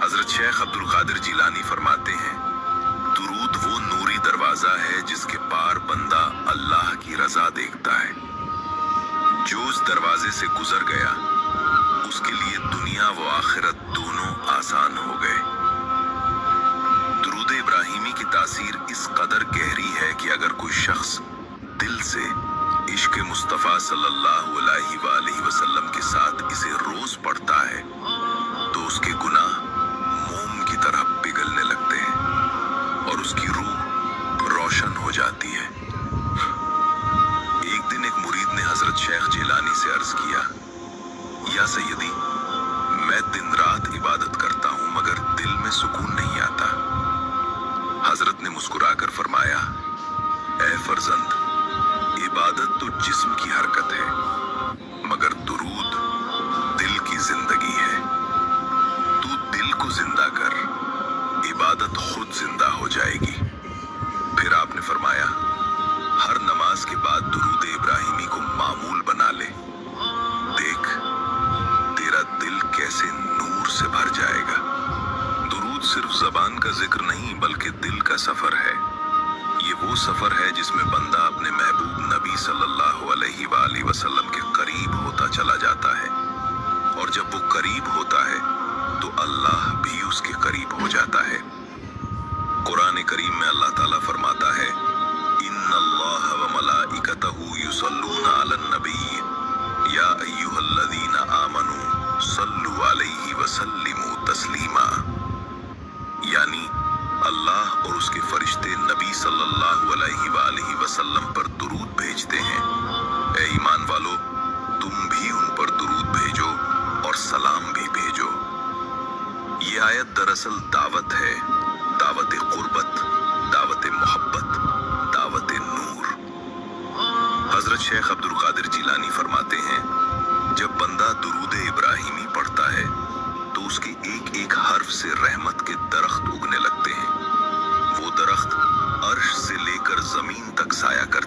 حضرت شیخ عبدل قادر جیلانی فرماتے ہیں، درود وہ نوری دروازہ ہے جس کے پار بندہ اللہ کی رضا دیکھتا ہے۔ جو اس دروازے سے گزر گیا اس کے لیے دنیا و آخرت دونوں آسان ہو گئے۔ درود ابراہیمی کی تاثیر اس قدر گہری ہے کہ اگر کوئی شخص دل سے عشق مصطفیٰ صلی اللہ علیہ وآلہ وسلم کے ساتھ اسے روز پڑھتا ہے تو اس کے گناہ موم کی طرح پگھلنے لگتے ہیں اور اس کی روح روشن ہو جاتی ہے۔ ایک دن ایک مرید نے حضرت شیخ جیلانی سے عرض کیا، یا سیدی، میں دن رات عبادت کرتا ہوں مگر دل میں سکون نہیں آتا۔ حضرت نے مسکرا کر فرمایا، اے فرزند، عبادت تو جسم کی حرکت ہے مگر درود دل کی زندگی ہے۔ تو دل کو زندہ کر، عبادت خود زندہ ہو جائے گی۔ پھر آپ نے فرمایا، ہر نماز کے بعد درود ابراہیمی کو معمول بنا لے، دیکھ تیرا دل کیسے نور سے بھر جائے گا۔ درود صرف زبان کا ذکر نہیں بلکہ دل کا سفر ہے۔ یہ وہ سفر ہے جس میں بندہ اپنے محبوب نبی صلی اللہ علیہ وآلہ وسلم کے قریب ہوتا چلا جاتا ہے، اور جب وہ قریب ہوتا ہے تو اللہ بھی اس کے قریب ہو جاتا ہے۔ قرآن کریم میں اللہ تعالیٰ فرماتا ہے، ان اللہ وملائکتہ یصلون علی النبی یا ایھا الذین آمنوا صلوا علیہ وسلموا تسلیما، یعنی اللہ اور اس کے فرشتے نبی صلی اللہ علیہ وآلہ وسلم پر درود بھیجتے ہیں۔ اے ایمان والو، تم بھی ان پر درود بھیجو اور سلام بھی بھیجو۔ یہ آیت دراصل دعوت ہے، دعوت قربت، دعوت محبت، دعوت نور۔ حضرت شیخ عبد القادر جیلانی فرماتے ہیں، جب بندہ درود ابراہیمی پڑھتا ہے تو اس کے ایک ایک حرف سے رحمت کے درخت اگنے لگتے ہیں۔ وہ درخت عرش سے لے کر زمین تک سایہ کرتے